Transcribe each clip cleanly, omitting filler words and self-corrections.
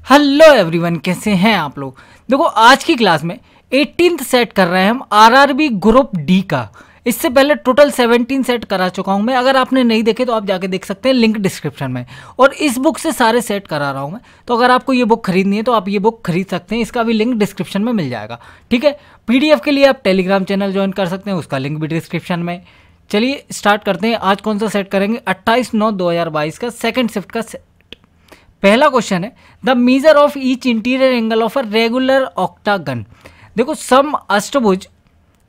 Hello everyone, कैसे हैं आप लोग। देखो आज की क्लास में 18th सेट कर रहे हैं हम आरआरबी ग्रुप डी का। इससे पहले टोटल 17 सेट करा चुका हूं मैं। अगर आपने नहीं देखे तो आप जाके देख सकते हैं, लिंक डिस्क्रिप्शन में। और इस बुक से सारे सेट करा रहा हूं मैं। तो अगर आपको ये बुक खरीदनी है तो आप ये बुक खरीद सकते हैं, इसका भी लिंक डिस्क्रिप्शन में मिल जाएगा। ठीक है, पीडीएफ के लिए आप टेलीग्राम चैनल ज्वाइन कर सकते हैं, उसका लिंक भी डिस्क्रिप्शन में। चलिए स्टार्ट करते हैं। आज कौन सा सेट करेंगे, 28/9/2022 का सेकेंड शिफ्ट का सेट। पहला क्वेश्चन है the measure of each interior angle of a regular octagon. देखो सम अष्टभुज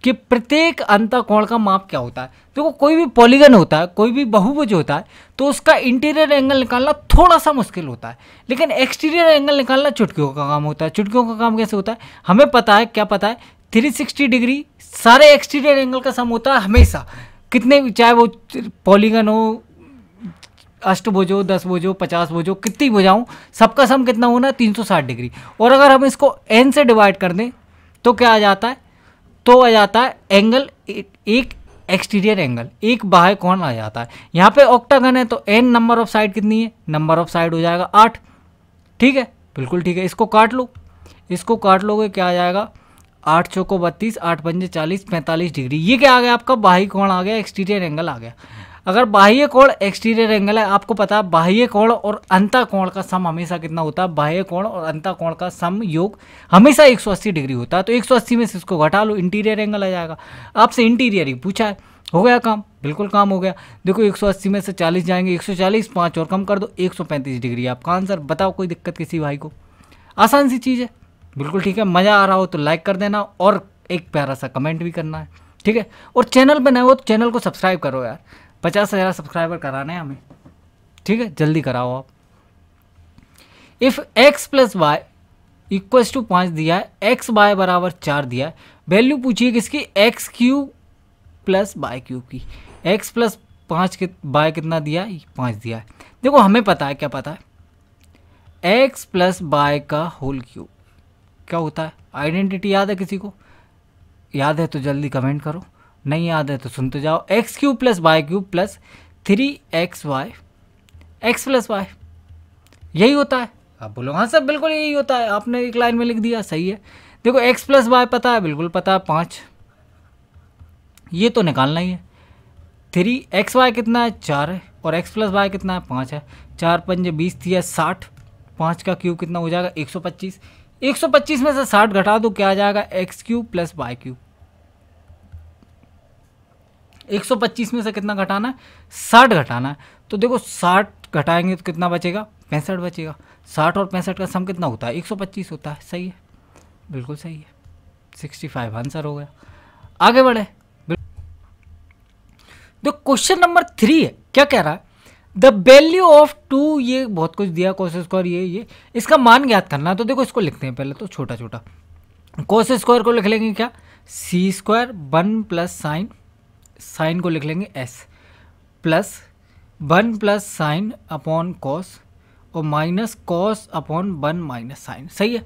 के प्रत्येक अंतःकोण का माप क्या होता है। देखो कोई भी पॉलीगन होता है, कोई भी बहुभुज होता है, तो उसका इंटीरियर एंगल निकालना थोड़ा सा मुश्किल होता है, लेकिन एक्सटीरियर एंगल निकालना चुटकियों का काम होता है। चुटकियों का काम कैसे होता है हमें पता है, क्या पता है, 360 डिग्री सारे एक्सटीरियर एंगल का सम होता है हमेशा। कितने भी, चाहे वो पॉलीगन हो, अष्टभुज हो, 10 भुज हो, 50 भुज हो, कितनी भुजाऊं, सबका सम कितना होना, 360 डिग्री। और अगर हम इसको n से डिवाइड कर दें तो क्या आ जाता है, तो आ जाता है एंगल, एक एक्सटीरियर एंगल, एक बाह्य कोण आ जाता है। यहाँ पे ऑक्टागन है तो n नंबर ऑफ साइड कितनी है, नंबर ऑफ साइड हो जाएगा 8। ठीक है, बिल्कुल ठीक है। इसको काट लो, इसको काट लोगे क्या आ जाएगा, 8 चौको 32, 8 पंजे 40, 45 डिग्री। ये क्या आ गया आपका, बाह्य कोण आ गया, एक्सटीरियर एंगल आ गया। अगर बाह्य कोण एक्सटीरियर एंगल है, आपको पता है बाह्य कोण और अंतःकोण का सम हमेशा कितना होता है, बाह्य कोण और अंतःकोण का सम योग हमेशा 180 डिग्री होता है। तो 180 में से इसको घटा लो, इंटीरियर एंगल आ जाएगा। आपसे इंटीरियर ही पूछा है, हो गया काम, बिल्कुल काम हो गया। देखो 180 में से 40 जाएंगे, 140, 5 और कम कर दो, 135 डिग्री आपका आंसर। बताओ कोई दिक्कत किसी भाई को, आसान सी चीज़ है, बिल्कुल ठीक है। मज़ा आ रहा हो तो लाइक कर देना और एक प्यारा सा कमेंट भी करना है, ठीक है। और चैनल पर नए हो तो चैनल को सब्सक्राइब करो यार, 50,000 सब्सक्राइबर कराने हैं हमें, ठीक है, जल्दी कराओ आप। If x plus y equals to 5 दिया है, x y बराबर 4 दिया है, वैल्यू पूछिए किसकी, x cube plus y cube की। x प्लस 5 के वाई कितना दिया है, 5 दिया है। देखो हमें पता है, क्या पता है, x प्लस वाई का होल क्यूब क्या होता है। आइडेंटिटी याद है किसी को, याद है तो जल्दी कमेंट करो, नहीं याद है तो सुनते जाओ। X cube plus y cube plus 3xy, x plus y, यही होता है। आप बोलो हाँ सर बिल्कुल यही होता है, आपने एक लाइन में लिख दिया, सही है। देखो एक्स प्लस वाई पता है, बिल्कुल पता है, 5, ये तो निकालना ही है। 3xy कितना है, 4 है, और x प्लस वाई कितना है, 5 है। 4 पंजे 20 दिया 60, 5 का क्यूब कितना हो जाएगा, 125। 125 में से 60 घटा दो, क्या आ जाएगा, x cube plus y cube. 125 में से कितना घटाना है, 60 घटाना है। तो देखो 60 घटाएंगे तो कितना बचेगा, 65 बचेगा। 60 और 65 का सम कितना होता है, 125 होता है। सही है, बिल्कुल सही है, 65 आंसर हो गया। आगे बढ़े, तो क्वेश्चन नंबर 3 है, क्या कह रहा है, द वैल्यू ऑफ 2, ये बहुत कुछ दिया, कोस स्क्वायर, ये इसका मान ज्ञात करना है। तो देखो इसको लिखते हैं पहले तो छोटा छोटा। कोस स्क्वायर को लिख लेंगे क्या, C square 1 plus sine, sine को लिख लेंगे s, plus 1 plus sine upon cos, और minus cos upon 1 minus sine. सही है,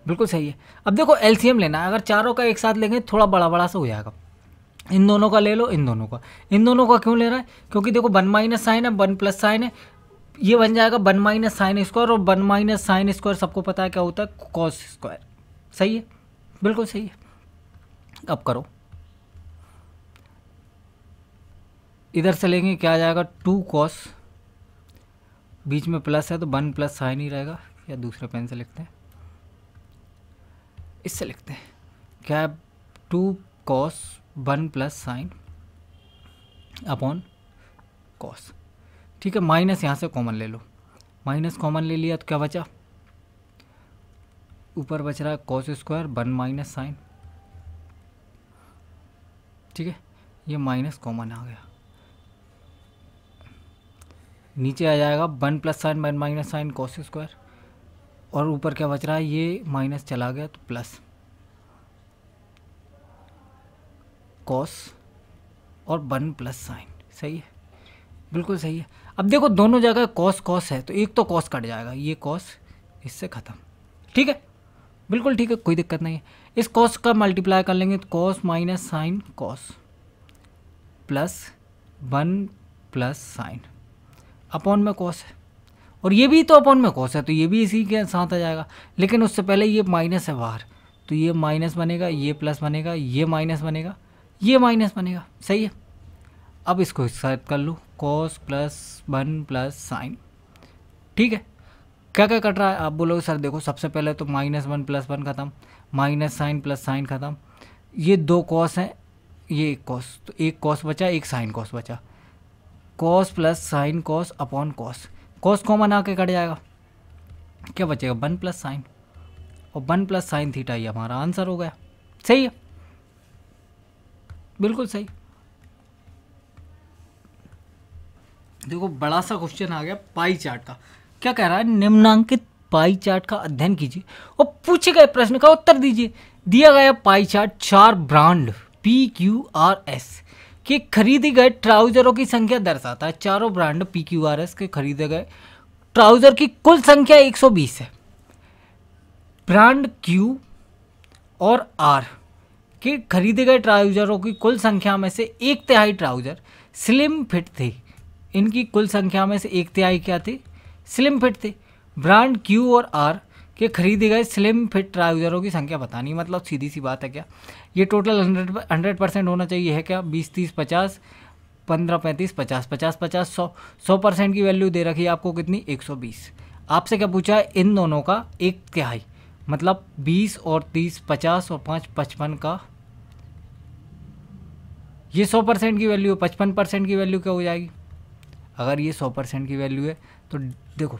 बिल्कुल सही है। अब देखो एलसीएम लेना है, अगर चारों का एक साथ लेंगे थोड़ा बड़ा बड़ा सा हो जाएगा। इन दोनों का ले लो, इन दोनों का, इन दोनों का क्यों ले रहा है, क्योंकि देखो 1 माइनस साइन है, 1 प्लस साइन है, ये बन जाएगा 1 माइनस साइन स्क्वायर, और 1 माइनस साइन स्क्वायर सबको पता है क्या होता है, कॉस स्क्वायर। सही है, बिल्कुल सही है। अब करो, इधर से लेंगे क्या आ जाएगा, 2 कॉस, बीच में प्लस है तो 1 प्लस साइन ही रहेगा, या दूसरे पेन से लिखते हैं, इससे लिखते हैं क्या, 2 cos 1 plus sine upon cos. ठीक है, माइनस यहाँ से कॉमन ले लो, माइनस कॉमन ले लिया तो क्या बचा, ऊपर बच रहा है कॉस स्क्वायर 1 माइनस साइन। ठीक है, ये माइनस कॉमन आ गया, नीचे आ जाएगा 1 plus sign 1 minus sine cos square, और ऊपर क्या बच रहा है, ये माइनस चला गया तो प्लस कॉस और 1 प्लस साइन। सही है, बिल्कुल सही है। अब देखो दोनों जगह कॉस कॉस है तो एक तो कॉस कट जाएगा, ये कॉस इससे ख़त्म। ठीक है, बिल्कुल ठीक है, कोई दिक्कत नहीं है। इस कॉस का मल्टीप्लाई कर लेंगे तो cos minus sine cos plus 1 plus sine upon में कॉस है, और ये भी तो अपॉन में कॉस है, तो ये भी इसी के साथ आ जाएगा। लेकिन उससे पहले ये माइनस है बाहर, तो ये माइनस बनेगा, ये प्लस बनेगा, ये माइनस बनेगा, ये माइनस बनेगा। सही है। अब इसको साइड कर लो, कॉस प्लस 1 प्लस साइन। ठीक है, क्या क्या कट रहा है आप बोलोगे सर देखो सबसे पहले तो -1 + 1 खत्म, माइनस साइन प्लस साइन खत्म, ये 2 कॉस हैं, ये एक कॉस, तो एक कॉस बचा, एक साइन कॉस बचा, cos plus sine cos upon cos, cos common आके कट जाएगा, क्या बचेगा 1 + साइन, और 1 + साइन थीटा ये हमारा आंसर हो गया। सही है, बिल्कुल सही। देखो बड़ा सा क्वेश्चन आ गया पाई चार्ट का। क्या कह रहा है, निम्नांकित पाई चार्ट का अध्ययन कीजिए और पूछे गए प्रश्न का उत्तर दीजिए। दिया गया पाई चार्ट 4 ब्रांड PQRS के खरीदे गए ट्राउजरों की संख्या दर्शाता है। चारों ब्रांड PQRS के खरीदे गए ट्राउजर की कुल संख्या 120 है। ब्रांड Q और R के खरीदे गए ट्राउजरों की कुल संख्या में से 1/3 ट्राउजर स्लिम फिट थे। इनकी कुल संख्या में से 1/3 क्या थे, स्लिम फिट थे। ब्रांड Q और R के खरीदे गए स्लिम फिट ट्राउजरों की संख्या बतानी, मतलब सीधी सी बात है क्या, ये टोटल 100% होना चाहिए है क्या, 20 30 50 15 35 50 50 50 100 100% की वैल्यू दे रखी है आपको कितनी 120। आपसे क्या पूछा है, इन दोनों का 1/3 मतलब 20 और 30 50 और 5 55 का, ये 100% की वैल्यू है, 55% की वैल्यू क्या हो जाएगी। अगर ये 100% की वैल्यू है तो देखो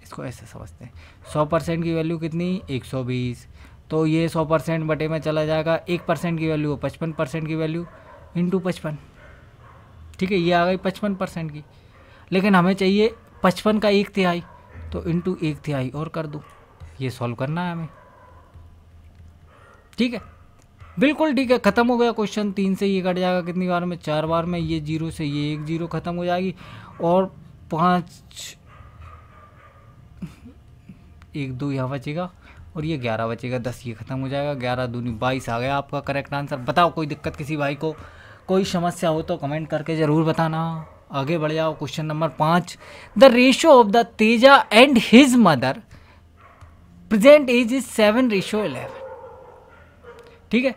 इसको ऐसे समझते हैं, 100% की वैल्यू कितनी 120, तो ये 100% बटे में चला जाएगा, 1% की वैल्यू 55% की वैल्यू इंटू 55। ठीक है, ये आ गई 55% की, लेकिन हमें चाहिए 55 का 1/3, तो इंटू 1/3 और कर दो, ये सॉल्व करना है हमें। ठीक है, बिल्कुल ठीक है, ख़त्म हो गया क्वेश्चन। 3 से ये कट जाएगा कितनी बार में, 4 बार में, ये 0 से ये 1 0 ख़त्म हो जाएगी, और 5 1 2 यहाँ बचेगा, और ये 11 बचेगा, 10 ये ख़त्म हो जाएगा, 11 दूनी 22 आ गया आपका करेक्ट आंसर। बताओ कोई दिक्कत किसी भाई को, कोई समस्या हो तो कमेंट करके ज़रूर बताना। आगे बढ़ जाओ, question number 5, the ratio of the Teja and his mother present age is 7:11। ठीक है,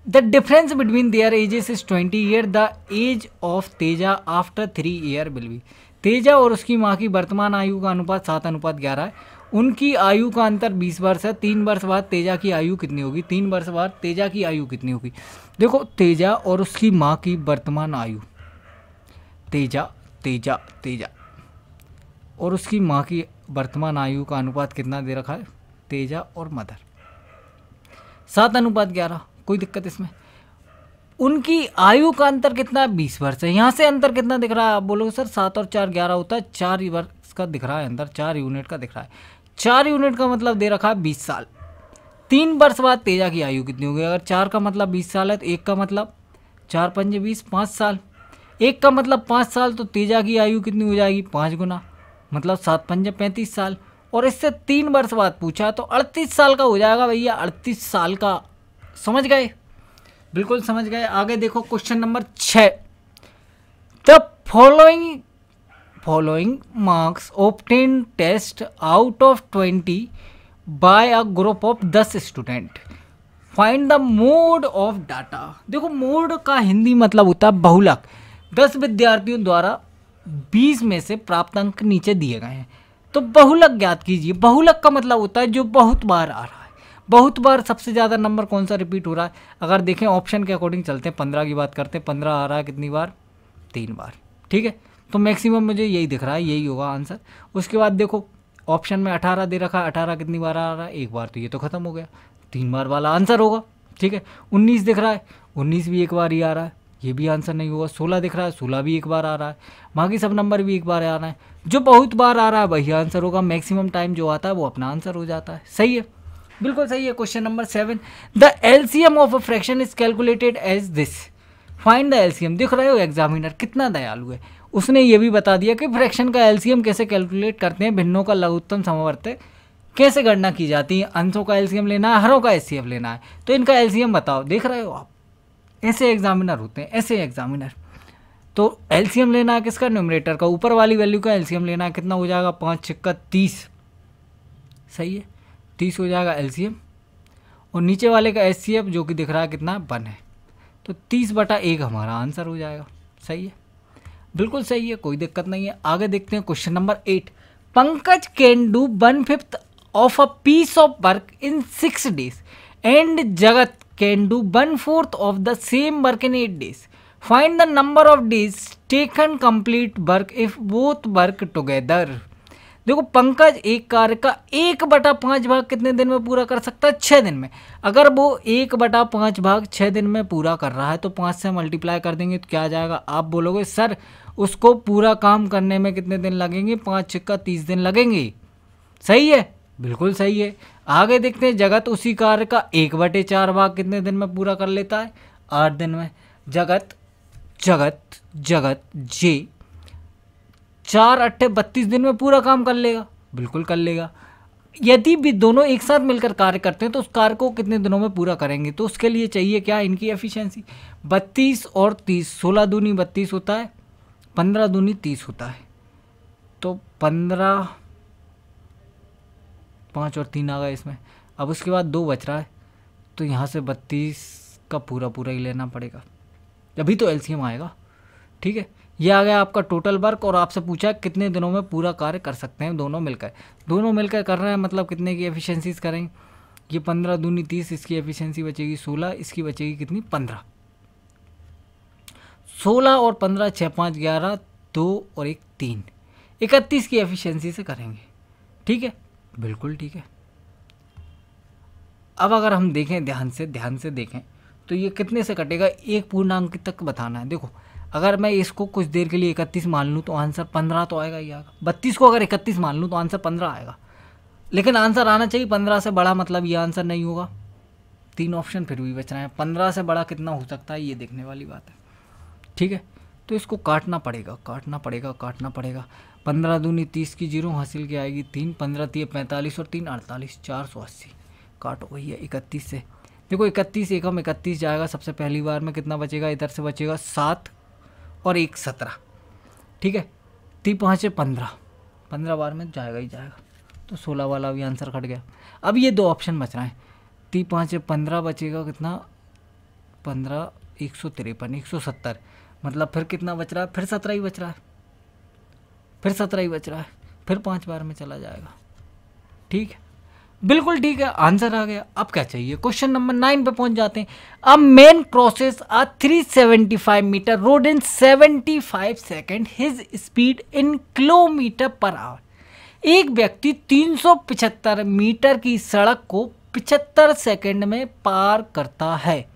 the difference between their ages is 20 year, the age of Teja after 3 year will be. Teja और उसकी माँ की वर्तमान आयु का अनुपात 7:11 है। उनकी आयु का अंतर 20 वर्ष है। 3 वर्ष बाद तेजा की आयु कितनी होगी, 3 वर्ष बाद तेजा की आयु कितनी होगी। देखो तेजा और उसकी माँ की वर्तमान आयु, तेजा तेजा तेजा और उसकी माँ की वर्तमान आयु का अनुपात कितना दे रखा है, तेजा और मदर 7:11। कोई दिक्कत इसमें। उनकी आयु का अंतर कितना है, 20 वर्ष है। यहाँ से अंतर कितना दिख रहा है, आप बोलोगे सर 7 और 4 11 होता है, 4 वर्ष का दिख रहा है अंदर, 4 यूनिट का दिख रहा है। 4 यूनिट का मतलब दे रखा है 20 साल। 3 वर्ष बाद तेजा की आयु कितनी होगी, अगर 4 का मतलब 20 साल है तो 1 का मतलब 4 पंजे 20 5 साल, 1 का मतलब 5 साल, तो तेजा की आयु कितनी हो जाएगी 5 गुना, मतलब 7 पंजे 35 साल। और इससे 3 वर्ष बाद पूछा तो 38 साल का हो जाएगा भैया, 38 साल का। समझ गए, बिल्कुल समझ गए। आगे देखो question number 6, the following marks obtain test out of 20 by a group of 10 student, find the mode of data. देखो मोड का हिंदी मतलब होता है बहुलक। 10 विद्यार्थियों द्वारा 20 में से प्राप्त अंक नीचे दिए गए हैं, तो बहुलक ज्ञात कीजिए। बहुलक का मतलब होता है जो बहुत बार आ रहा है। बहुत बार सबसे ज़्यादा नंबर कौन सा रिपीट हो रहा है, अगर देखें ऑप्शन के अकॉर्डिंग चलते हैं, 15 की बात करते हैं, 15 आ रहा है कितनी बार, 3 बार। ठीक है, तो मैक्सिमम मुझे यही दिख रहा है, यही होगा आंसर। उसके बाद देखो ऑप्शन में 18 दे रखा है, 18 कितनी बार आ रहा है, 1 बार, तो ये तो खत्म हो गया, 3 बार वाला आंसर होगा। ठीक है, 19 दिख रहा है, 19 भी 1 बार ही आ रहा है, ये भी आंसर नहीं होगा। 16 दिख रहा है, 16 भी 1 बार आ रहा है, बाकी सब नंबर भी 1 बार आ रहा है। जो बहुत बार आ रहा है वही आंसर होगा, मैक्सिमम टाइम जो आता है वो अपना आंसर हो जाता है। सही है, बिल्कुल सही है। Question number 7, the LCM of a fraction is calculated as this, find the LCM. दिख रहे हो एग्जामिनर कितना दयालु है, उसने ये भी बता दिया कि फ्रैक्शन का एलसीएम कैसे कैलकुलेट करते हैं, भिन्नों का लघुत्तम समवर्त कैसे गणना की जाती है, अंशों का एलसीएम लेना है, हरों का एचसीएफ लेना है, तो इनका एलसीएम बताओ। देख रहे हो आप, ऐसे एग्जामिनर होते हैं, ऐसे एग्जामिनर। तो एलसीएम लेना है किसका, न्यूमरेटर का, ऊपर वाली वैल्यू का एलसीएम लेना है, कितना हो जाएगा 5 छक्का 30, सही है 30 हो जाएगा एलसीएम, और नीचे वाले का एचसीएफ जो कि दिख रहा है कितना 1 है, तो 30/1 हमारा आंसर हो जाएगा। सही है, बिल्कुल सही है, कोई दिक्कत नहीं है। आगे देखते हैं question number 8। Pankaj can do 1/5 of a piece of work in 6 days and Jagat can do 1/4 of the same work in 8 days। Find the number of days taken complete work if both work together. देखो पंकज एक कार्य का 1/5 भाग कितने दिन में पूरा कर सकता है, 6 दिन में। अगर वो 1/5 भाग 6 दिन में पूरा कर रहा है तो 5 से मल्टीप्लाई कर देंगे तो क्या आ जाएगा, आप बोलोगे सर उसको पूरा काम करने में कितने दिन लगेंगे, 5 छक्का 30 दिन लगेंगे। सही है, बिल्कुल सही है। आगे देखते हैं, जगत उसी कार्य का 1/4 भाग कितने दिन में पूरा कर लेता है, 8 दिन में। जगत जगत जगत जे 4 8 32 दिन में पूरा काम कर लेगा, बिल्कुल कर लेगा। यदि भी दोनों एक साथ मिलकर कार्य करते हैं तो उस कार्य को कितने दिनों में पूरा करेंगे, तो उसके लिए चाहिए क्या, इनकी एफिशिएंसी। 32 और 30, 16 दूनी 32 होता है, 15 दूनी 30 होता है, तो 15, 5 और 3 आ गए इसमें। अब उसके बाद 2 बच रहा है, तो यहाँ से 32 का पूरा पूरा ही लेना पड़ेगा, अभी तो एलसीएम आएगा। ठीक है, ये आ गया आपका टोटल वर्क, और आपसे पूछा कितने दिनों में पूरा कार्य कर सकते हैं दोनों मिलकर कर रहे हैं, मतलब कितने की एफिशिएंसीज करेंगे। ये 15 दूनी 30, इसकी एफिशिएंसी बचेगी 16, इसकी बचेगी कितनी 15। 16 और 15, 6 5 11, 2 और 1 3, 31 की एफिशिएंसी से करेंगे। ठीक है, बिल्कुल ठीक है। अब अगर हम देखें ध्यान से देखें तो ये कितने से कटेगा, एक पूर्णांक तक बताना है। देखो अगर मैं इसको कुछ देर के लिए 31 मान लूँ तो आंसर 15 तो आएगा ही आएगा। 32 को अगर 31 मान लूँ तो आंसर 15 आएगा, लेकिन आंसर आना चाहिए 15 से बड़ा, मतलब ये आंसर नहीं होगा। 3 ऑप्शन फिर भी बच रहे हैं, 15 से बड़ा कितना हो सकता है ये देखने वाली बात है। ठीक है, तो इसको काटना पड़ेगा। 15 दूनी 30 की 0 हासिल की आएगी 3, 15 3 45 और 3 48, 480 काटो भैया 31 से। देखो 31 एकम 31 जाएगा, सबसे पहली बार में कितना बचेगा, इधर से बचेगा 7 और 1 17। ठीक है, 3 5 15, 15 बार में जाएगा ही जाएगा, तो 16 वाला भी आंसर कट गया। अब ये 2 ऑप्शन बच रहे हैं, 3 5 15 बचेगा कितना, 15 153 170, मतलब फिर कितना बच रहा है, फिर 17 ही बच रहा है, फिर 5 बार में चला जाएगा। ठीक है, बिल्कुल ठीक है, आंसर आ गया। अब क्या चाहिए, क्वेश्चन नंबर 9 पे पहुंच जाते हैं। A man process a 375 metre road in 75 second, his speed in kilometre per hour. एक व्यक्ति 375 मीटर की सड़क को 75 सेकेंड में पार करता है,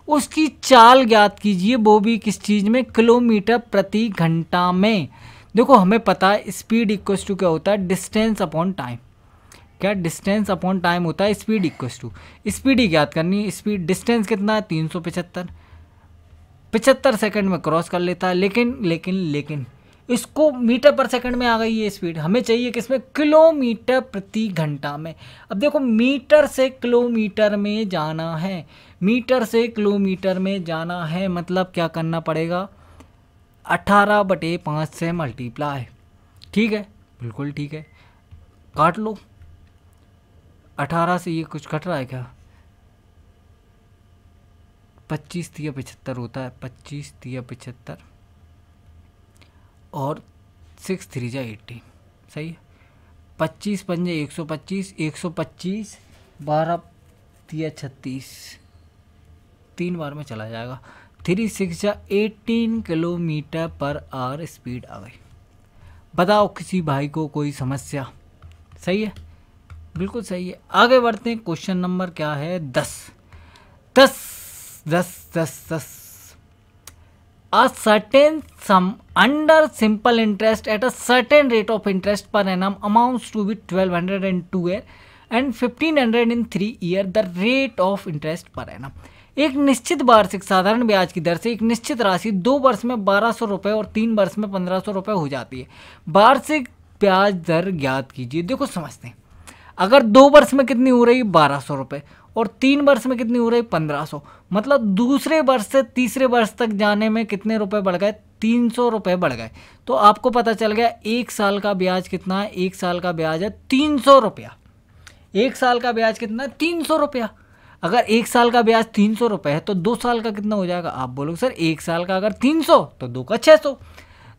उसकी चाल ज्ञात कीजिए, वो भी किस चीज़ में, किलोमीटर प्रति घंटा में। देखो हमें पता है स्पीड इक्वल्स टू क्या होता है, डिस्टेंस अपॉन टाइम। क्या डिस्टेंस अपॉन टाइम होता है, स्पीड इक्वल्स टू, स्पीड ही ज्ञात करनी है। स्पीड डिस्टेंस कितना है 375, 75 सेकंड में क्रॉस कर लेता है, लेकिन इसको मीटर पर सेकंड में आ गई ये स्पीड, हमें चाहिए किसमें, किलोमीटर प्रति घंटा में। अब देखो मीटर से किलोमीटर में जाना है, मतलब क्या करना पड़ेगा, 18/5 से मल्टीप्लाई। ठीक है, बिल्कुल ठीक है, काट लो। 18 से ये कुछ कट रहा है क्या, 25 3 75 होता है, 25 3 75 और 6 3 जा 18, सही है। 25 पंजे 125, 125 12 3 36, 3 बार में चला जाएगा। 3 6 जा 18 किलोमीटर पर आवर स्पीड आ गई। बताओ किसी भाई को कोई समस्या, सही है, बिल्कुल सही है। आगे बढ़ते हैं, क्वेश्चन नंबर क्या है 10। A certain sum under simple interest at a certain rate of interest per annum amounts to be 1200 in 2 year and 1500 in 3 year, the rate of interest per annum। एक निश्चित वार्षिक साधारण ब्याज की दर से एक निश्चित राशि 2 वर्ष में 1200 रुपये और 3 वर्ष में 1500 रुपये हो जाती है। वार्षिक ब्याज दर ज्ञात कीजिए। देखो समझते हैं, अगर 2 वर्ष में कितनी हो रही है 1200 रुपये और 3 वर्ष में कितनी हो रही है 1500, मतलब दूसरे वर्ष से तीसरे वर्ष तक जाने में कितने रुपए बढ़ गए, 300 रुपये बढ़ गए, तो आपको पता चल गया 1 साल का ब्याज कितना है। 1 साल का ब्याज है 300 रुपया। 1 साल का ब्याज कितना है 300 रुपया। अगर 1 साल का ब्याज 300 रुपये है तो 2 साल का कितना हो जाएगा। आप बोलोगे सर 1 साल का अगर 300 तो 2 का 600,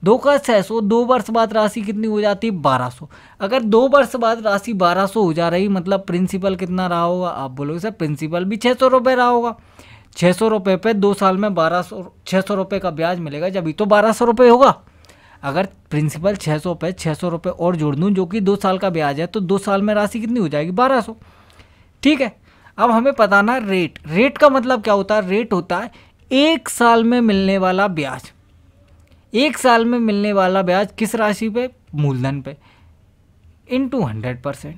2 का 600, 2 वर्ष बाद राशि कितनी हो जाती है 1200। अगर 2 वर्ष बाद राशि 1200 हो जा रही, मतलब प्रिंसिपल कितना रहा होगा। आप बोलोगे सर प्रिंसिपल भी 600 रुपये रहा होगा। 600 रुपये पे 2 साल में 600 रुपये का ब्याज मिलेगा, जब ही तो 1200 रुपये होगा। अगर प्रिंसिपल 600 पे 600 रुपये और जोड़ दूँ जो कि 2 साल का ब्याज है, तो 2 साल में राशि कितनी हो जाएगी 1200। ठीक है, अब हमें बताना रेट। रेट का मतलब क्या होता है। रेट होता है 1 साल में मिलने वाला ब्याज। 1 साल में मिलने वाला ब्याज किस राशि पे, मूलधन पे, इंटू 100%।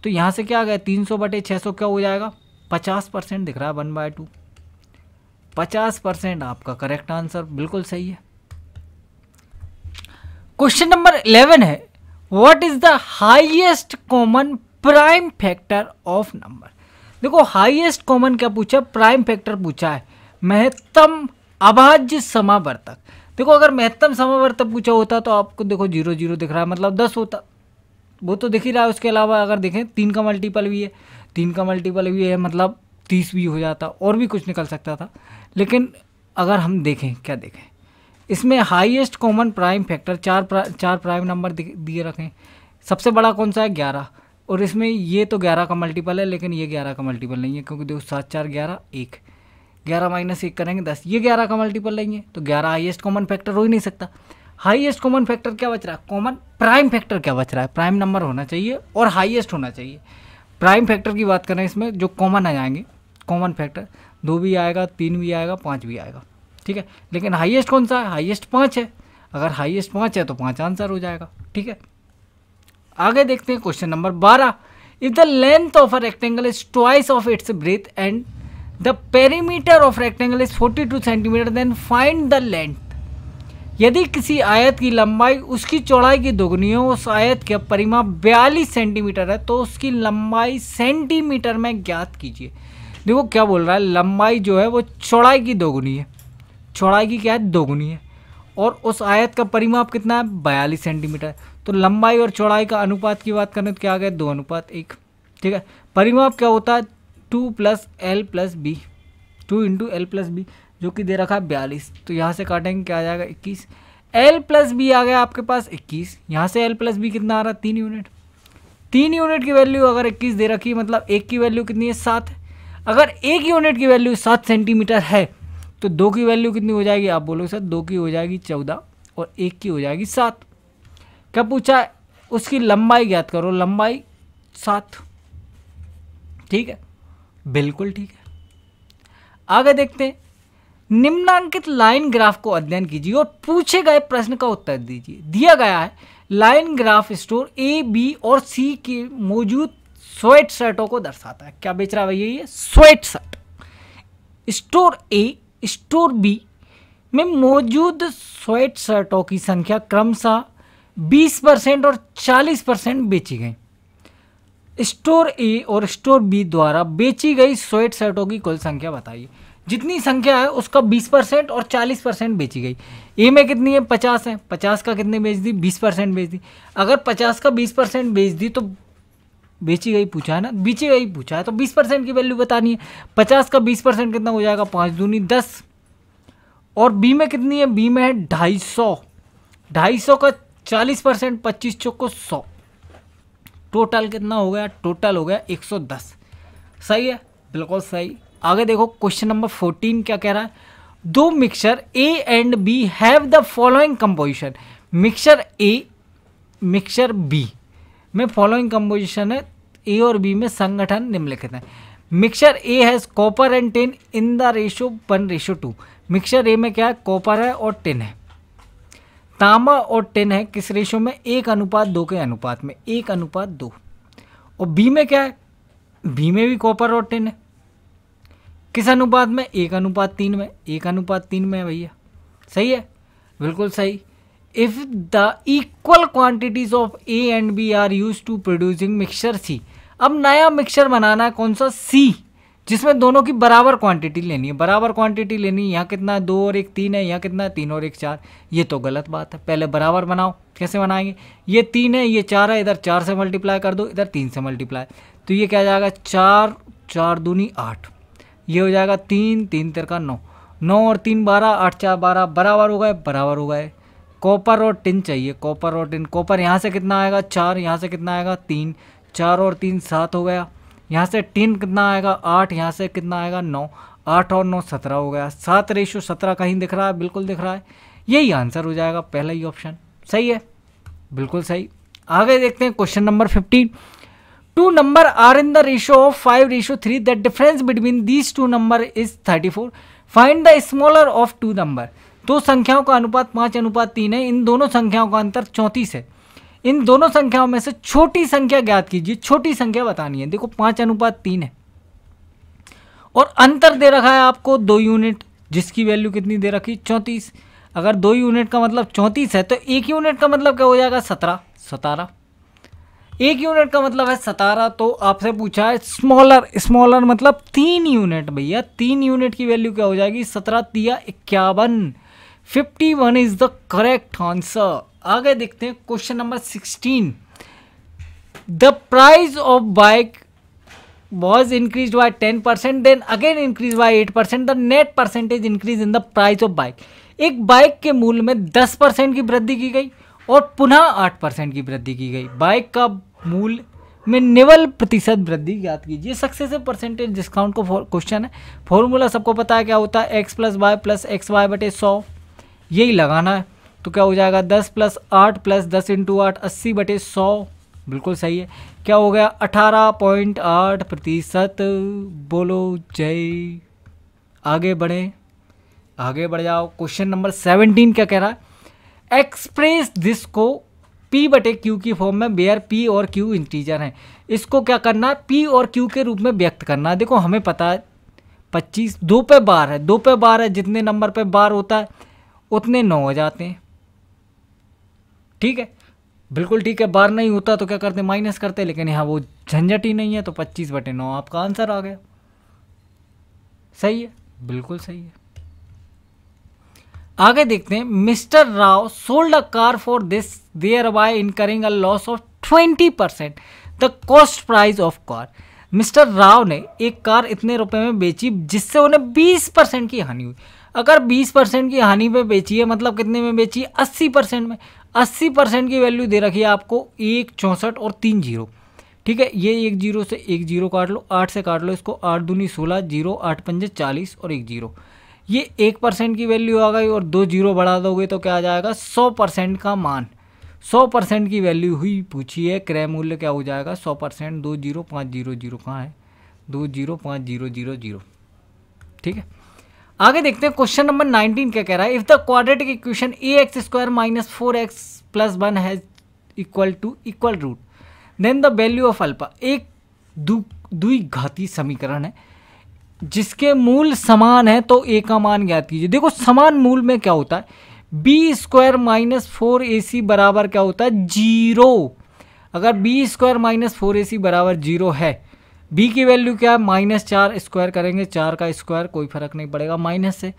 तो यहाँ से क्या आ गया 300/600 क्या हो जाएगा 50% दिख रहा है 1/2। 50% आपका करेक्ट आंसर, बिल्कुल सही है। क्वेश्चन नंबर 11 है, what is the highest common prime factor of number. देखो हाईएस्ट कॉमन क्या पूछा, प्राइम फैक्टर पूछा है, महत्तम अभाज्य समावर्तक। देखो अगर महत्तम समावर्तक पूछा होता तो आपको देखो 0 0 दिख रहा है, मतलब 10 होता, वो तो दिख ही रहा है। उसके अलावा अगर देखें 3 का मल्टीपल भी है, 3 का मल्टीपल भी है, मतलब 30 भी हो जाता, और भी कुछ निकल सकता था। लेकिन अगर हम देखें, क्या देखें, इसमें हाईएस्ट कॉमन प्राइम फैक्टर चार प्राइम नंबर दिए रखें। सबसे बड़ा कौन सा है 11, और इसमें ये तो 11 का मल्टीपल है, लेकिन ये 11 का मल्टीपल नहीं है, क्योंकि देखो 7 4 11 1, 11 माइनस 1 करेंगे 10, ये 11 का मल्टीपल नहीं है, तो 11 हाईएस्ट कॉमन फैक्टर हो ही नहीं सकता। हाईएस्ट कॉमन फैक्टर क्या बच रहा है, कॉमन प्राइम फैक्टर क्या बच रहा है, प्राइम नंबर होना चाहिए और हाईएस्ट होना चाहिए। प्राइम फैक्टर की बात करें, इसमें जो कॉमन आ जाएंगे कॉमन फैक्टर 2 भी आएगा, 3 भी आएगा, 5 भी आएगा। ठीक है, लेकिन हाईएस्ट कौन सा है, हाईएस्ट 5 है। अगर हाईएस्ट 5 है तो 5 आंसर हो जाएगा। ठीक है, आगे देखते हैं question number 12। If the length of a rectangle is twice of its breadth and the perimeter of rectangle is 42 centimetre, then find the length. यदि किसी आयत की लंबाई उसकी चौड़ाई की दोगुनी हो, उस आयत का परिमाप 42 सेंटीमीटर है, तो उसकी लंबाई सेंटीमीटर में ज्ञात कीजिए। देखो क्या बोल रहा है, लंबाई जो है वो चौड़ाई की दोगुनी है, चौड़ाई की क्या है दोगुनी है, और उस आयत का परिमाप कितना है 42 सेंटीमीटर। तो लंबाई और चौड़ाई का अनुपात की बात करें तो क्या आ गया 2:1। ठीक है, परिमाप क्या होता है 2 + L + B, 2 × L + B, जो कि दे रखा है 42। तो यहाँ से काटेंगे क्या आ जाएगा 21। L + B आ गया आपके पास 21, यहाँ से L + B कितना आ रहा है 3 यूनिट। 3 यूनिट की वैल्यू अगर 21 दे रखी है, मतलब 1 की वैल्यू कितनी है 7 है। अगर 1 यूनिट की वैल्यू 7 सेंटीमीटर है तो 2 की वैल्यू कितनी हो जाएगी, आप बोलोगे सर 2 की हो जाएगी 14 और 1 की हो जाएगी 7। क्या पूछा है, उसकी लंबाई ज्ञात करो, लंबाई 7। ठीक है, बिल्कुल ठीक है। आगे देखते हैं, निम्नांकित लाइन ग्राफ को अध्ययन कीजिए और पूछे गए प्रश्न का उत्तर दीजिए। दिया गया है line graph store A, B और C के मौजूद स्वेट शर्टों को दर्शाता है। क्या बेच रहा है भैया, ये sweat shirt. Store A, store B में मौजूद स्वेट शर्टों की संख्या क्रमशः 20% और 40% बेची गई। स्टोर A और स्टोर B द्वारा बेची गई स्वेट शर्टों की कुल संख्या बताइए। जितनी संख्या है उसका 20% और 40% बेची गई। ए में कितनी है 50 है, 50 का कितने बेच दी 20% बेच दी। अगर 50 का 20% बेच दी तो बेची गई पूछा है ना, बेची गई पूछा है तो 20% की वैल्यू बतानी है। 50 का 20% कितना हो जाएगा 5 दूनी 10। और बी में कितनी है, बी में है 250, 250 का 40% 25 चौको 100, टोटल कितना हो गया, टोटल हो गया 110। सही है, बिल्कुल सही। आगे देखो क्वेश्चन नंबर 14 क्या कह रहा है, दो mixture A and B have the following composition. Mixture A mixture B में फॉलोइंग कंपोजिशन है, ए और बी में संगठन निम्नलिखित है। Mixture A has copper and tin in the ratio 1:2। Mixture A में क्या है, कॉपर है और टिन है। तांबा और टिन है किस रेशो में, 1:2 के अनुपात में, 1:2। और बी में क्या है, बी में भी कॉपर और टिन है, किस अनुपात में, 1:3 में, 1:3 में है भैया। सही है, बिल्कुल सही। If the equal quantities of A and B are use to producing mixture C. अब नया मिक्सचर बनाना है कौन सा, सी। जिसमें दोनों की बराबर क्वांटिटी लेनी है, बराबर क्वांटिटी लेनी है। यहाँ कितना है 2 और 1 3 है, यहाँ कितना है 3 और 1 4। ये तो गलत बात है, पहले बराबर बनाओ। कैसे बनाएंगे, ये 3 है ये 4 है, इधर 4 से मल्टीप्लाई कर दो, इधर 3 से मल्टीप्लाई, तो ये क्या जाएगा 4 4 दूनी 8, ये हो जाएगा 3 3 तिरका 9, 9 और 3 12, 8 4 12, बराबर हो गए, बराबर हो गए। कॉपर और टिन चाहिए, कॉपर और टिन। कॉपर यहाँ से कितना आएगा 4, यहाँ से कितना आएगा 3, 4 और 3 7 हो गया। यहाँ से टिन कितना आएगा 8, यहाँ से कितना आएगा 9, 8 और 9 17 हो गया। 7:17 कहीं दिख रहा है, बिल्कुल दिख रहा है। यही आंसर हो जाएगा, पहला ही ऑप्शन सही है, बिल्कुल सही। आगे देखते हैं question number 15। Two number are in the ratio of 5:3, the difference between these two number is 34, find the smaller of two number. दो संख्याओं का अनुपात 5:3 है, इन दोनों संख्याओं का अंतर 34 है। इन दोनों संख्याओं में से छोटी संख्या ज्ञात कीजिए, छोटी संख्या बतानी है। देखो 5:3 है और अंतर दे रखा है आपको 2 यूनिट, जिसकी वैल्यू कितनी दे रखी 34। अगर 2 यूनिट का मतलब 34 है तो 1 यूनिट का मतलब क्या हो जाएगा 17। 1 यूनिट का मतलब है 17। तो आपसे पूछा है स्मॉलर, स्मॉलर मतलब 3 यूनिट। भैया 3 यूनिट की वैल्यू क्या हो जाएगी 17 तिया 51, 51 इज द करेक्ट आंसर। आगे देखते हैं question number 16। The price of bike was increased by 10%, then again increased by 8%, the net percentage increase in the price of bike। एक बाइक के मूल्य में 10% की वृद्धि की गई और पुनः 8% की वृद्धि की गई। बाइक का मूल्य में निवल प्रतिशत वृद्धि ज्ञात कीजिए। सक्सेसिव परसेंटेज डिस्काउंट को क्वेश्चन है, फॉर्मूला सबको पता है क्या होता है, x + y + xy बटे 100, यही लगाना है। तो क्या हो जाएगा 10 + 8 + 10 × 8 80/100, बिल्कुल सही है। क्या हो गया 18.8%। बोलो जय। आगे बढ़े, आगे बढ़ जाओ। क्वेश्चन नंबर 17 क्या कह रहा है, एक्सप्रेस दिस को P/Q की फॉर्म में वेयर P और Q इंटीजर हैं। इसको क्या करना है P और Q के रूप में व्यक्त करना है। देखो हमें पता है 25 2 पे बार है, 2 पे बार है, जितने नंबर पे बार होता है उतने 9 हो जाते हैं। ठीक है, बिल्कुल ठीक है। बार नहीं होता तो क्या करते माइनस करते, लेकिन यहाँ वो झंझट ही नहीं है, तो 25/9 आपका आंसर आ गया। सही है, बिल्कुल सही है। आगे देखते हैं, mister Rao sold a car for this thereby incurring a loss of 20% the cost price of car. Mister Rao ने एक कार इतने रुपए में बेची जिससे उन्हें 20% की हानि हुई। अगर 20% की हानि पे बेची है मतलब कितने में बेची है 80% में। 80% की वैल्यू दे रखी है आपको 1 64 और 3 जीरो। ठीक है, ये 1 0 से 1 0 काट लो, 8 से काट लो इसको, 8 दूनी 16, 0 8 पंजे 40 और 1 0। ये 1% की वैल्यू आ गई और 2 जीरो बढ़ा दोगे तो क्या आ जाएगा 100% का मान। 100% की वैल्यू हुई पूछी है, क्रय मूल्य क्या हो जाएगा 100%। 2 0 5 0 0 कहाँ है 2 0 5 0 0 0। ठीक है, आगे देखते हैं क्वेश्चन नंबर 19 क्या कह रहा है, if the quadratic equation ax² - 4x + 1 has equal root then the value of alpha. एक द्विघाती समीकरण है जिसके मूल समान है तो a का मान ज्ञात कीजिए। देखो समान मूल में क्या होता है, b² - 4ac बराबर क्या होता है 0। अगर b² - 4ac बराबर 0 है, b की वैल्यू क्या है -4, स्क्वायर करेंगे 4 का स्क्वायर, कोई फर्क नहीं पड़ेगा माइनस से।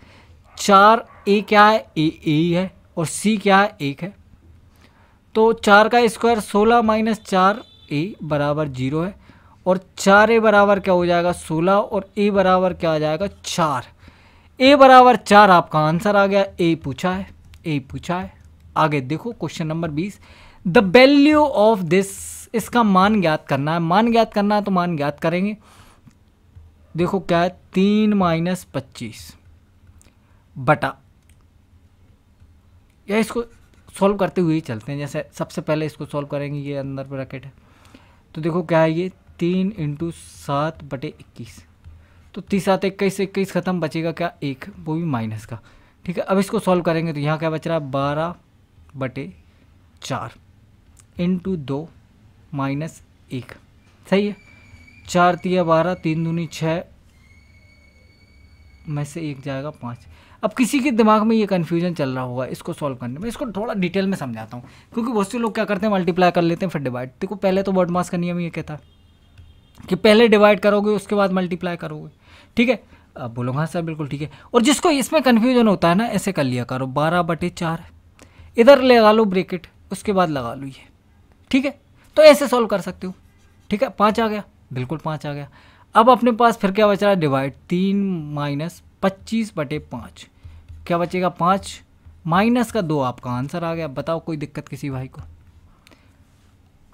4a क्या है a है और c क्या है 1 है, तो 4 का स्क्वायर 16 - 4a बराबर 0 है और 4a बराबर क्या हो जाएगा 16 और a बराबर क्या आ जाएगा 4। a बराबर 4 आपका आंसर आ गया। a पूछा है। आगे देखो question number 20, the value of this, इसका मान ज्ञात करना है। मान ज्ञात करना है तो मान ज्ञात करेंगे। देखो क्या है 3 - 25 बटा, या इसको सॉल्व करते हुए ही चलते हैं। जैसे सबसे पहले इसको सॉल्व करेंगे, ये अंदर ब्रैकेट है तो देखो क्या है ये 3 × 7/21, तो 30 7 21 21 खत्म, बचेगा क्या 1, वो भी माइनस का। ठीक है, अब इसको सॉल्व करेंगे तो यहाँ क्या बच रहा है 12/4 × 2 - 1। सही है, 4 तिया 12, 3 दूनी 6 में से 1 जाएगा 5। अब किसी के दिमाग में ये कन्फ्यूजन चल रहा होगा इसको सॉल्व करने में, इसको थोड़ा डिटेल में समझाता हूँ, क्योंकि बहुत से लोग क्या करते हैं मल्टीप्लाई कर लेते हैं फिर डिवाइड। देखो पहले तो बॉडमास का नियम ये कहता है कि पहले डिवाइड करोगे उसके बाद मल्टीप्लाई करोगे। ठीक है। अब बोलो हाँ सर बिल्कुल ठीक है। और जिसको इसमें कन्फ्यूजन होता है ना, ऐसे कर लिया करो, 12/4 इधर लगा लो ब्रैकेट, उसके बाद लगा लो ये, ठीक है। तो ऐसे सॉल्व कर सकते हो, ठीक है। 5 आ गया, बिल्कुल 5 आ गया। अब अपने पास फिर क्या बच रहा है, डिवाइड 3 माइनस 25/5 क्या बचेगा, 5 माइनस का 2 आपका आंसर आ गया। बताओ कोई दिक्कत किसी भाई को?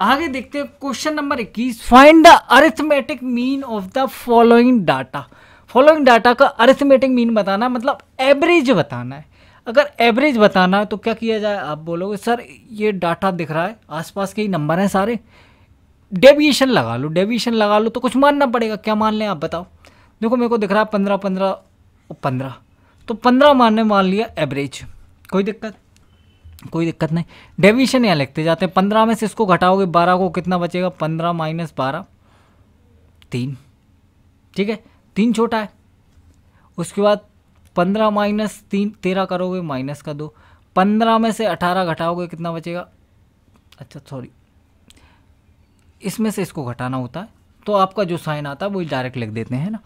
आगे देखते हैं question number 21, find the arithmetic mean of the following data. Following data का अरिथमेटिक मीन बताना, मतलब एवरेज बताना है। अगर एवरेज बताना है तो क्या किया जाए, आप बोलोगे सर ये डाटा दिख रहा है, आसपास के ही नंबर हैं सारे, डेविएशन लगा लो, डेविएशन लगा लो, तो कुछ मानना पड़ेगा। क्या मान लें आप बताओ? देखो मेरे को दिख रहा है 15 15 और 15, तो 15 मान लिया एवरेज, कोई दिक्कत? कोई दिक्कत नहीं। डेविएशन यहाँ लिखते जाते हैं, 15 में से इसको घटाओगे 12 को, कितना बचेगा, 15 माइनस 12 3, ठीक है, 3 छोटा है। उसके बाद 15 माइनस 3 13 करोगे, माइनस का 2, 15 में से 18 घटाओगे कितना बचेगा, अच्छा सॉरी इसमें से इसको घटाना होता है, तो आपका जो साइन आता है वही डायरेक्ट लिख देते हैं ना।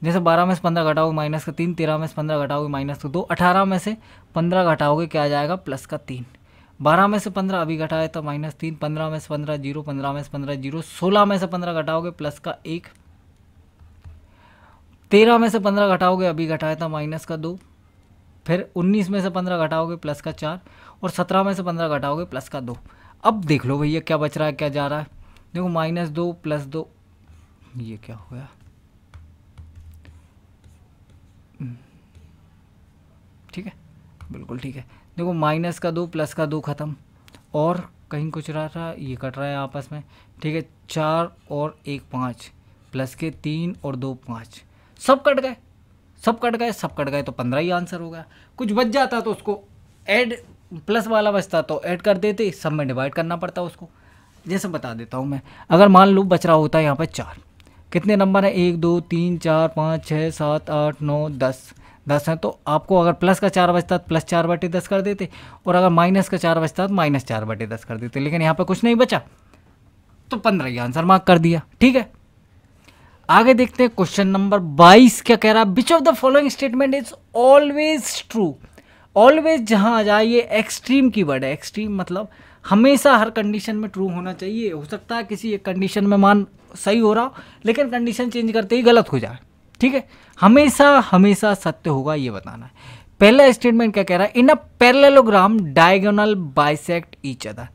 जैसे 12 में से 15 घटाओगे माइनस का 3, 13 में से 15 घटाओगे माइनस का 2, 18 में से 15 घटाओगे क्या आ जाएगा, प्लस का 3, 12 में से 15 अभी घटाया था -3, 15 में से 15 0, 15 में से 15 0, 16 में से 15 घटाओगे प्लस का 1, 13 में से 15 घटाओगे अभी घटाया था माइनस का 2, फिर 19 में से 15 घटाओगे प्लस का 4, और 17 में से 15 घटाओगे प्लस का 2। अब देख लो भैया क्या बच रहा है क्या जा रहा है, देखो -2 + 2, ये क्या हो गया, ठीक है बिल्कुल ठीक है। देखो माइनस का 2 प्लस का 2 ख़त्म, और कहीं कुछ रहा था, ये कट रहा है आपस में, ठीक है। 4 और 1 5, प्लस के 3 और 2 5, सब कट गए, सब कट गए, सब कट गए, तो 15 ही आंसर हो गया। कुछ बच जाता तो उसको ऐड, प्लस वाला बचता तो ऐड कर देते, सब में डिवाइड करना पड़ता उसको। जैसे बता देता हूँ मैं, अगर मान लो बच रहा होता है यहाँ पर 4, कितने नंबर है, 1 2 3 4 5 6 7 8 9 10 है, तो आपको अगर प्लस का 4 बचता तो +4/10 कर देते, और अगर माइनस का 4 बचता तो -4/10 कर देते, लेकिन यहाँ पर कुछ नहीं बचा, तो 15 ही आंसर मार्क कर दिया, ठीक है। आगे देखते हैं क्वेश्चन नंबर 22 क्या कह रहा है, which of the following statement is always true. Always जहाँ आ जाए, ये एक्सट्रीम की वर्ड है, एक्सट्रीम मतलब हमेशा हर कंडीशन में ट्रू होना चाहिए। हो सकता है किसी एक कंडीशन में मान सही हो रहा हो, लेकिन कंडीशन चेंज करते ही गलत हो जाए, ठीक है। हमेशा हमेशा सत्य होगा, ये बताना है। पहला स्टेटमेंट क्या कह रहा है, in a parallelogram diagonal bisect each other.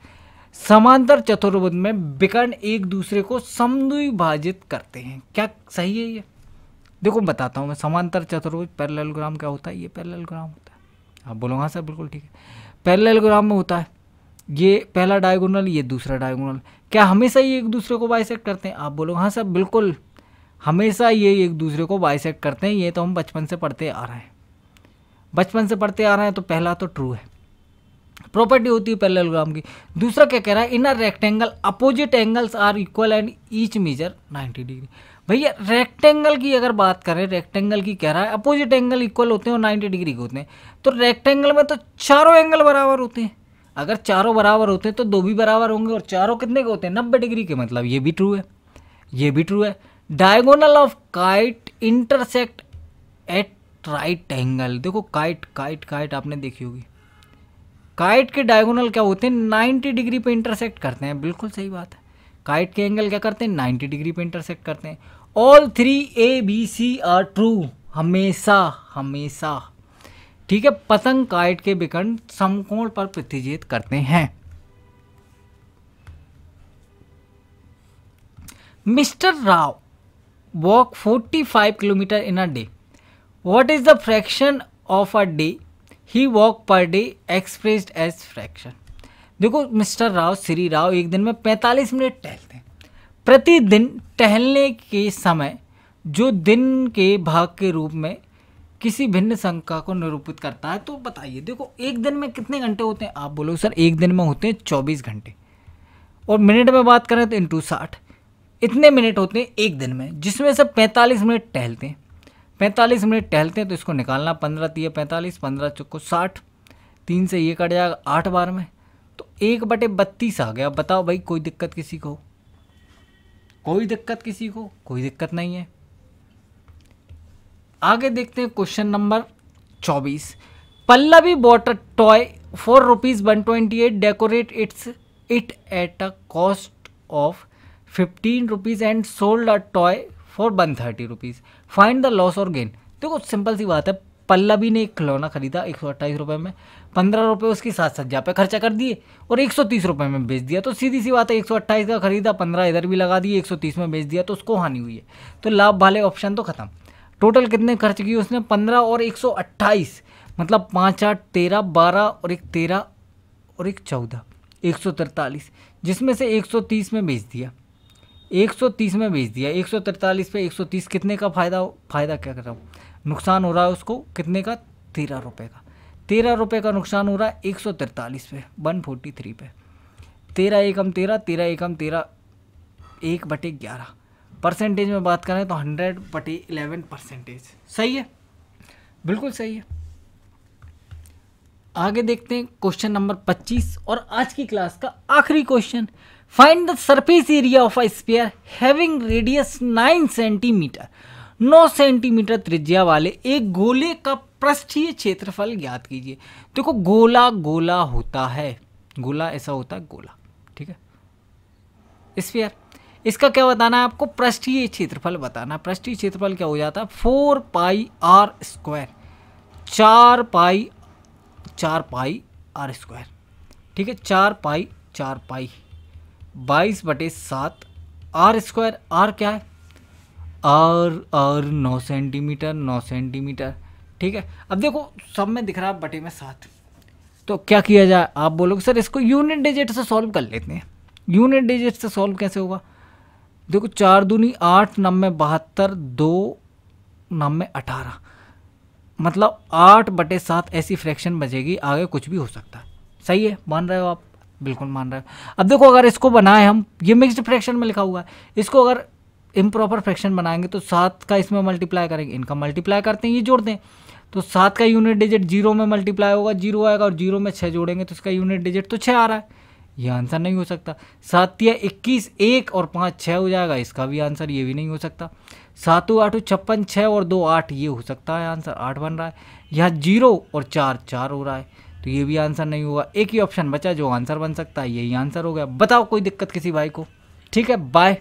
समांतर चतुर्भुज में विकर्ण एक दूसरे को समद्विभाजित करते हैं, क्या सही है ये? देखो बताता हूँ मैं, समांतर चतुर्भुज पैरेललोग्राम क्या होता है, ये पैरेललोग्राम होता है। आप बोलो हाँ सर बिल्कुल ठीक है, पैरेललोग्राम में होता है ये पहला डायगोनल, ये दूसरा डायगोनल, क्या हमेशा ये एक दूसरे को बाइसेक्ट करते हैं? आप बोलो हाँ सर बिल्कुल, हमेशा ये एक दूसरे को बाइसेक्ट करते हैं, ये तो हम बचपन से पढ़ते आ रहे हैं, बचपन से पढ़ते आ रहे हैं, तो पहला तो ट्रू है, प्रॉपर्टी होती है पैरेललोग्राम की। दूसरा क्या कह रहा है, in a rectangle opposite angles are equal and each measure 90 degree. भैया रेक्टेंगल की अगर बात करें, रेक्टेंगल की कह रहा है अपोजिट एंगल इक्वल होते हैं और 90 डिग्री के होते हैं, तो रेक्टेंगल में तो चारों एंगल बराबर होते हैं। अगर चारों बराबर होते हैं तो 2 भी बराबर होंगे, और चारों कितने के होते हैं, 90 डिग्री के, मतलब ये भी ट्रू है, ये भी ट्रू है। Diagonal of kite intersect at right angle. देखो काइट काइट काइट आपने देखी होगी, काइट के डायगोनल क्या होते हैं, 90 डिग्री पे इंटरसेक्ट करते हैं, बिल्कुल सही बात है। काइट के एंगल क्या करते हैं, 90 डिग्री पे इंटरसेक्ट करते हैं। ऑल 3 ABC आर ट्रू, हमेशा हमेशा, ठीक है। पतंग काइट के विकर्ण समकोण पर प्रतिच्छेद करते हैं। Mister Rao walk 45 kilometre in a day, what is the fraction of a day he walk per day expressed as fraction. देखो मिस्टर राव, श्री राव एक दिन में 45 मिनट टहलते हैं। प्रतिदिन टहलने के समय जो दिन के भाग के रूप में किसी भिन्न संख्या को निरूपित करता है, तो बताइए। देखो एक दिन में कितने घंटे होते हैं, आप बोलो सर एक दिन में होते हैं 24 घंटे, और मिनट में बात करें तो इंटू 60, इतने मिनट होते हैं एक दिन में, जिसमें से 45 मिनट टहलते हैं। 45 मिनट टहलते हैं तो इसको निकालना, 15 × 45, 15 × 60, 3 से ये कट जाएगा 8 बार में, तो 1/32 आ गया। बताओ भाई कोई दिक्कत किसी को, कोई दिक्कत किसी को, कोई दिक्कत नहीं है। आगे देखते हैं question number 24। Pallavi bought a toy for ₹128, decorate it at a cost of ₹15 and sold a toy for ₹130। Find the loss और गेन। देखो सिंपल सी बात है, पल्लवी ने एक खिलौना खरीदा 128 रुपये में, 15 रुपये उसकी साज सज्जा पे खर्चा कर दिए और 130 रुपये में बेच दिया। तो सीधी सी बात है, 128 का खरीदा, 15 इधर भी लगा दिए, 130 में बेच दिया, तो उसको हानि हुई है। तो लाभ वाले ऑप्शन तो खत्म। टोटल कितने खर्च किए उसने? 15 और 128, मतलब 5 8 13 12 और एक 13 और एक 14, 143, जिसमें से 130 में बेच दिया, 130 में बेच दिया। 143 पे 130 कितने का फ़ायदा क्या कर रहा हूँ, नुकसान हो रहा है उसको कितने का? 13 रुपये का। 13 रुपये का नुकसान हो रहा है 143 पे, 143 पे। 13 एकम 13, 13 एकम 13, 1/11। परसेंटेज में बात करें तो 100/11%। सही है, बिल्कुल सही है। आगे देखते हैं क्वेश्चन नंबर 25 और आज की क्लास का आखिरी question. Find the surface area of a sphere having radius 9 centimetre, 9 centimetre त्रिज्या वाले एक गोले का पृष्ठीय क्षेत्रफल ज्ञात कीजिए। देखो गोला गोला होता है, गोला ऐसा होता है गोला, ठीक है, स्फीयर। इसका क्या बताना है आपको? पृष्ठीय क्षेत्रफल बताना। पृष्ठीय क्षेत्रफल क्या हो जाता है? 4πr², 4πr², ठीक है, 4 पाई 22/7 r²। आर क्या है? आर 9 सेंटीमीटर, 9 सेंटीमीटर, ठीक है। अब देखो सब में दिख रहा है बटे में 7, तो क्या किया जाए? आप बोलोगे सर इसको यूनिट डिजिट से सॉल्व कर लेते हैं। यूनिट डिजिट से सॉल्व कैसे होगा? देखो 4 दूनी 8, 9 में 72, 2 9 में 18, मतलब 8/7 ऐसी फ्रैक्शन बचेगी। आगे कुछ भी हो सकता है। सही है, मान रहे हो आप? बिल्कुल मान रहे हो। अब देखो अगर इसको बनाए हम, ये मिक्स्ड फ्रैक्शन में लिखा हुआ है, इसको अगर इम्प्रॉपर फ्रैक्शन बनाएंगे तो 7 का इसमें मल्टीप्लाई करेंगे, इनका मल्टीप्लाई करते हैं, ये जोड़ दें, तो 7 का यूनिट डिजिट 0 में मल्टीप्लाई होगा, 0 आएगा, और 0 में 6 जोड़ेंगे तो इसका यूनिट डिजिट तो 6 आ रहा है। ये आंसर नहीं हो सकता। 7 या 21, 1 और 5 6 हो जाएगा, इसका भी आंसर ये भी नहीं हो सकता। 7 8 56, 6 और 2 8, ये हो सकता है आंसर, 8 बन रहा है। यहाँ 0 और 4 4 हो रहा है, तो ये भी आंसर नहीं होगा। एक ही ऑप्शन बचा जो आंसर बन सकता है, यही आंसर हो गया। बताओ कोई दिक्कत किसी भाई को? ठीक है, बाय।